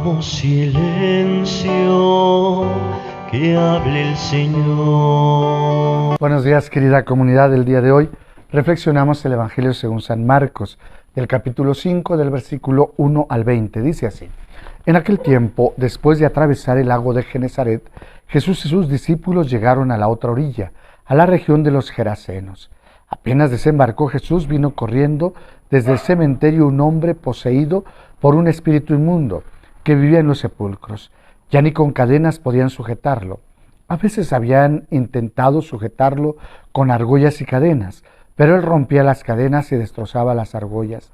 Hagamos silencio, que hable el Señor. Buenos días, querida comunidad. Del día de hoy reflexionamos el Evangelio según San Marcos, del capítulo 5, del versículo 1 al 20. Dice así: En aquel tiempo, después de atravesar el lago de Genesaret, Jesús y sus discípulos llegaron a la otra orilla, a la región de los Gerasenos. Apenas desembarcó Jesús, vino corriendo desde el cementerio un hombre poseído por un espíritu inmundo, que vivía en los sepulcros. Ya ni con cadenas podían sujetarlo. A veces habían intentado sujetarlo con argollas y cadenas, pero él rompía las cadenas y destrozaba las argollas.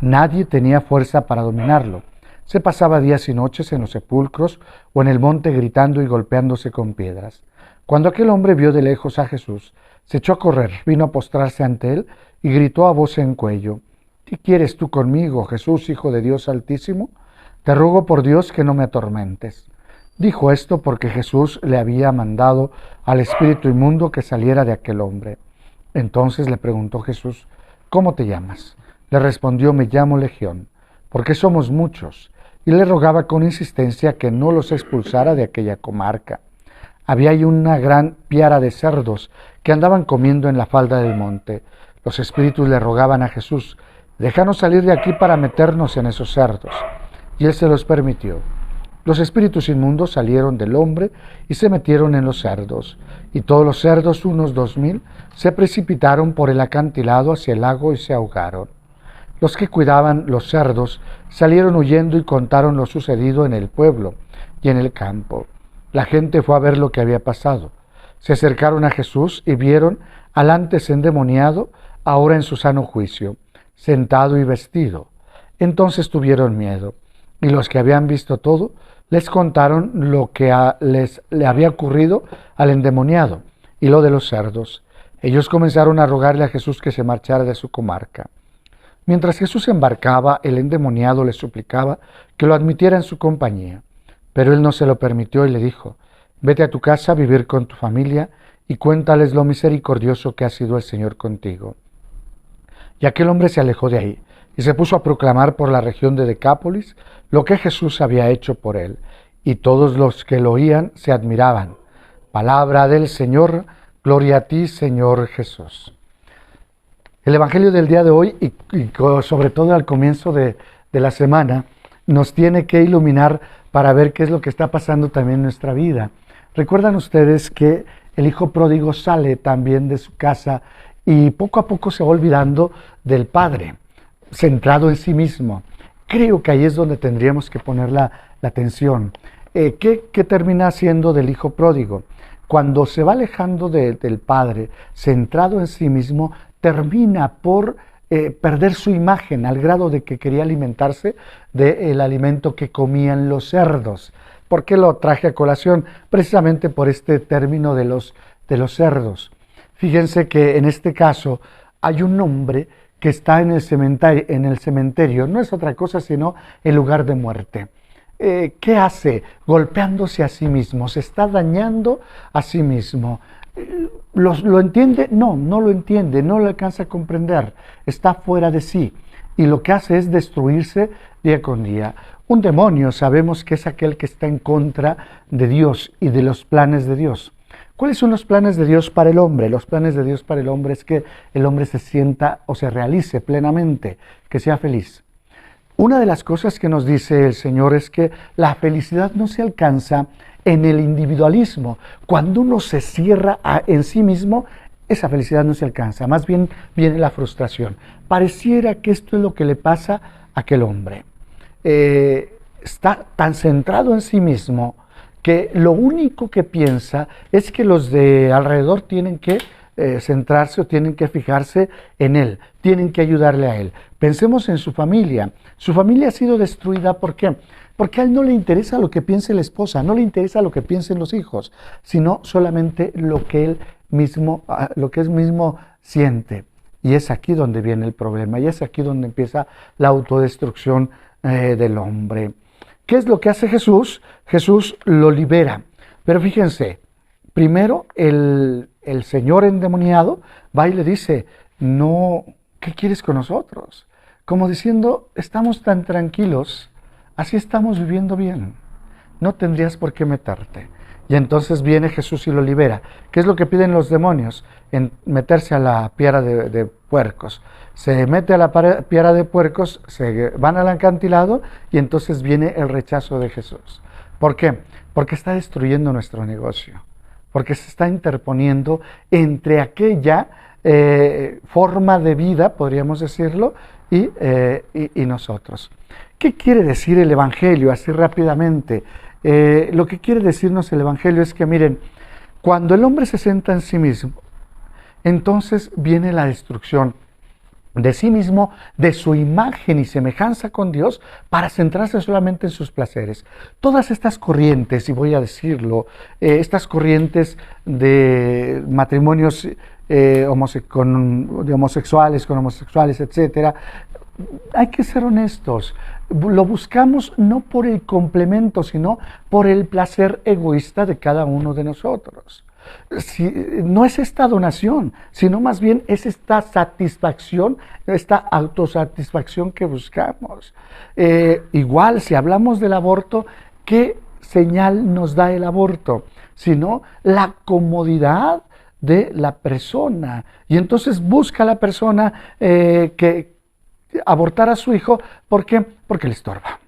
Nadie tenía fuerza para dominarlo. Se pasaba días y noches en los sepulcros o en el monte gritando y golpeándose con piedras. Cuando aquel hombre vio de lejos a Jesús, se echó a correr, vino a postrarse ante él y gritó a voz en cuello: ¿Qué quieres tú conmigo, Jesús, Hijo de Dios Altísimo? Te ruego por Dios que no me atormentes. Dijo esto porque Jesús le había mandado al espíritu inmundo que saliera de aquel hombre. Entonces le preguntó Jesús: ¿Cómo te llamas? Le respondió: Me llamo Legión, porque somos muchos. Y le rogaba con insistencia que no los expulsara de aquella comarca. Había ahí una gran piara de cerdos que andaban comiendo en la falda del monte. Los espíritus le rogaban a Jesús: Déjanos salir de aquí para meternos en esos cerdos. Y él se los permitió. Los espíritus inmundos salieron del hombre y se metieron en los cerdos. Y todos los cerdos, unos 2000, se precipitaron por el acantilado hacia el lago y se ahogaron. Los que cuidaban los cerdos salieron huyendo y contaron lo sucedido en el pueblo y en el campo. La gente fue a ver lo que había pasado. Se acercaron a Jesús y vieron al antes endemoniado, ahora en su sano juicio, sentado y vestido. Entonces tuvieron miedo, y los que habían visto todo les contaron lo que le había ocurrido al endemoniado y lo de los cerdos. Ellos comenzaron a rogarle a Jesús que se marchara de su comarca. Mientras Jesús embarcaba, el endemoniado le suplicaba que lo admitiera en su compañía. Pero él no se lo permitió y le dijo: Vete a tu casa a vivir con tu familia y cuéntales lo misericordioso que ha sido el Señor contigo. Y aquel hombre se alejó de ahí y se puso a proclamar por la región de Decápolis lo que Jesús había hecho por él, y todos los que lo oían se admiraban. Palabra del Señor, gloria a ti, Señor Jesús. El Evangelio del día de hoy, y sobre todo al comienzo de la semana, nos tiene que iluminar para ver qué es lo que está pasando también en nuestra vida. Recuerdan ustedes que el hijo pródigo sale también de su casa y poco a poco se va olvidando del padre, centrado en sí mismo. Creo que ahí es donde tendríamos que poner la atención. ¿Qué termina haciendo del hijo pródigo? Cuando se va alejando del padre, centrado en sí mismo, termina por perder su imagen al grado de que quería alimentarse del alimento que comían los cerdos. ¿Por qué lo traje a colación? Precisamente por este término de los cerdos. Fíjense que en este caso hay un hombre que está en el cementerio, no es otra cosa sino el lugar de muerte. ¿Qué hace? Golpeándose a sí mismo, se está dañando a sí mismo. ¿Lo entiende? No lo entiende, no lo alcanza a comprender, está fuera de sí y lo que hace es destruirse día con día. Un demonio sabemos que es aquel que está en contra de Dios y de los planes de Dios. ¿Cuáles son los planes de Dios para el hombre? Los planes de Dios para el hombre es que el hombre se sienta o se realice plenamente, que sea feliz. Una de las cosas que nos dice el Señor es que la felicidad no se alcanza en el individualismo. Cuando uno se cierra en sí mismo, esa felicidad no se alcanza, más bien viene la frustración. Pareciera que esto es lo que le pasa a aquel hombre. Está tan centrado en sí mismo que lo único que piensa es que los de alrededor tienen que centrarse o tienen que fijarse en él, tienen que ayudarle a él. Pensemos en su familia. Su familia ha sido destruida, ¿por qué? Porque a él no le interesa lo que piense la esposa, no le interesa lo que piensen los hijos, sino solamente lo que él mismo siente. Y es aquí donde viene el problema, y es aquí donde empieza la autodestrucción del hombre. ¿Qué es lo que hace Jesús? Jesús lo libera. Pero fíjense, primero el señor endemoniado va y le dice: no, ¿qué quieres con nosotros? Como diciendo, estamos tan tranquilos así estamos viviendo bien, no tendrías por qué meterte. Y entonces viene Jesús y lo libera. ¿Qué es lo que piden los demonios? En meterse a la piara de puercos. Se mete a la piara de puercos, se van al acantilado y entonces viene el rechazo de Jesús. ¿Por qué? Porque está destruyendo nuestro negocio. Porque se está interponiendo entre aquella forma de vida, podríamos decirlo, y nosotros. ¿Qué quiere decir el Evangelio? Así rápidamente. Lo que quiere decirnos el Evangelio es que, miren, cuando el hombre se centra en sí mismo, entonces viene la destrucción de sí mismo, de su imagen y semejanza con Dios, para centrarse solamente en sus placeres. Todas estas corrientes, y voy a decirlo, estas corrientes de matrimonios homosexuales con homosexuales, etcétera, hay que ser honestos. Lo buscamos no por el complemento, sino por el placer egoísta de cada uno de nosotros. No es esta donación, sino más bien es esta satisfacción, esta autosatisfacción que buscamos. Igual, si hablamos del aborto, ¿qué señal nos da el aborto? Sino la comodidad de la persona. Y entonces busca la persona que abortar a su hijo. ¿Por qué? Porque le estorba.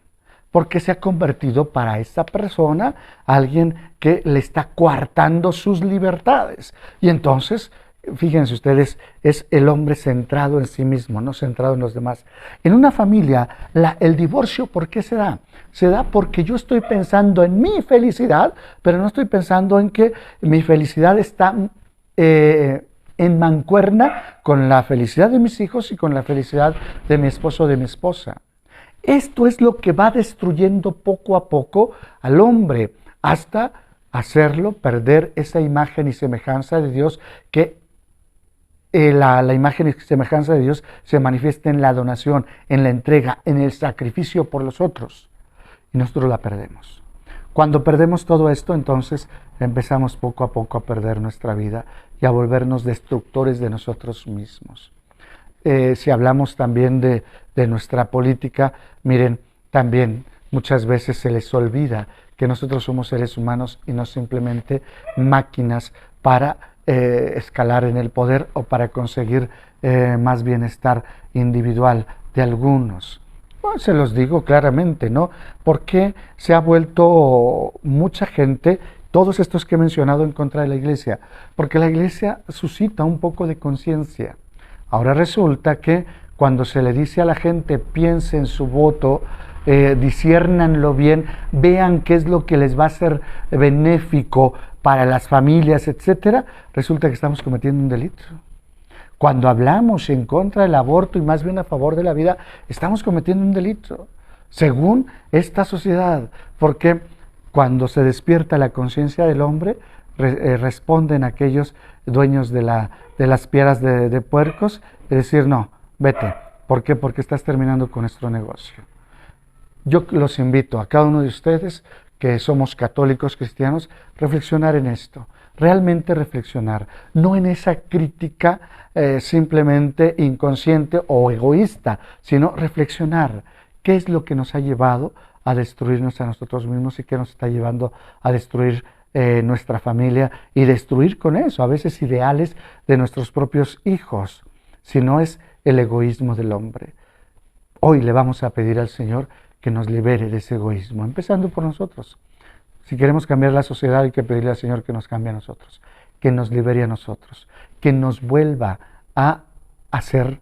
Porque se ha convertido para esa persona alguien que le está coartando sus libertades. Y entonces, fíjense ustedes, es el hombre centrado en sí mismo, no centrado en los demás. En una familia, el divorcio, ¿por qué se da? Se da porque yo estoy pensando en mi felicidad, pero no estoy pensando en que mi felicidad está en mancuerna con la felicidad de mis hijos y con la felicidad de mi esposo o de mi esposa. Esto es lo que va destruyendo poco a poco al hombre, hasta hacerlo perder esa imagen y semejanza de Dios, que la imagen y semejanza de Dios se manifiesta en la donación, en la entrega, en el sacrificio por los otros. Y nosotros la perdemos. Cuando perdemos todo esto, entonces empezamos poco a poco a perder nuestra vida y a volvernos destructores de nosotros mismos. Si hablamos también de nuestra política, miren, también muchas veces se les olvida que nosotros somos seres humanos y no simplemente máquinas para escalar en el poder o para conseguir más bienestar individual de algunos. Bueno, se los digo claramente, ¿no? Porque se ha vuelto mucha gente, todos estos que he mencionado, en contra de la iglesia, porque la iglesia suscita un poco de conciencia. Ahora resulta que cuando se le dice a la gente piense en su voto, disciérnanlo bien, vean qué es lo que les va a ser benéfico para las familias, etcétera, resulta que estamos cometiendo un delito. Cuando hablamos en contra del aborto y más bien a favor de la vida, estamos cometiendo un delito, según esta sociedad, porque cuando se despierta la conciencia del hombre, responden aquellos dueños de las pieras de puercos, es decir, no, vete. ¿Por qué? Porque estás terminando con nuestro negocio. Yo los invito a cada uno de ustedes, que somos católicos cristianos, reflexionar en esto, realmente reflexionar, no en esa crítica simplemente inconsciente o egoísta, sino reflexionar qué es lo que nos ha llevado a destruirnos a nosotros mismos y qué nos está llevando a destruir nuestra familia y destruir con eso a veces ideales de nuestros propios hijos, si no es el egoísmo del hombre. Hoy le vamos a pedir al Señor que nos libere de ese egoísmo, empezando por nosotros. Si queremos cambiar la sociedad, hay que pedirle al Señor que nos cambie a nosotros, que nos libere a nosotros, que nos vuelva a ser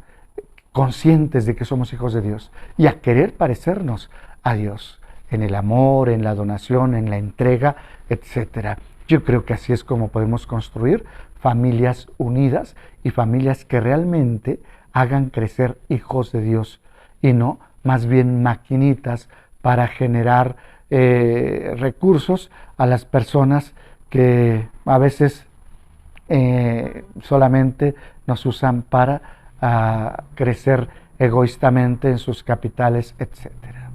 conscientes de que somos hijos de Dios y a querer parecernos a Dios en el amor, en la donación, en la entrega, etcétera. Yo creo que así es como podemos construir familias unidas y familias que realmente hagan crecer hijos de Dios y no más bien maquinitas para generar recursos a las personas que a veces solamente nos usan para crecer egoístamente en sus capitales, etcétera.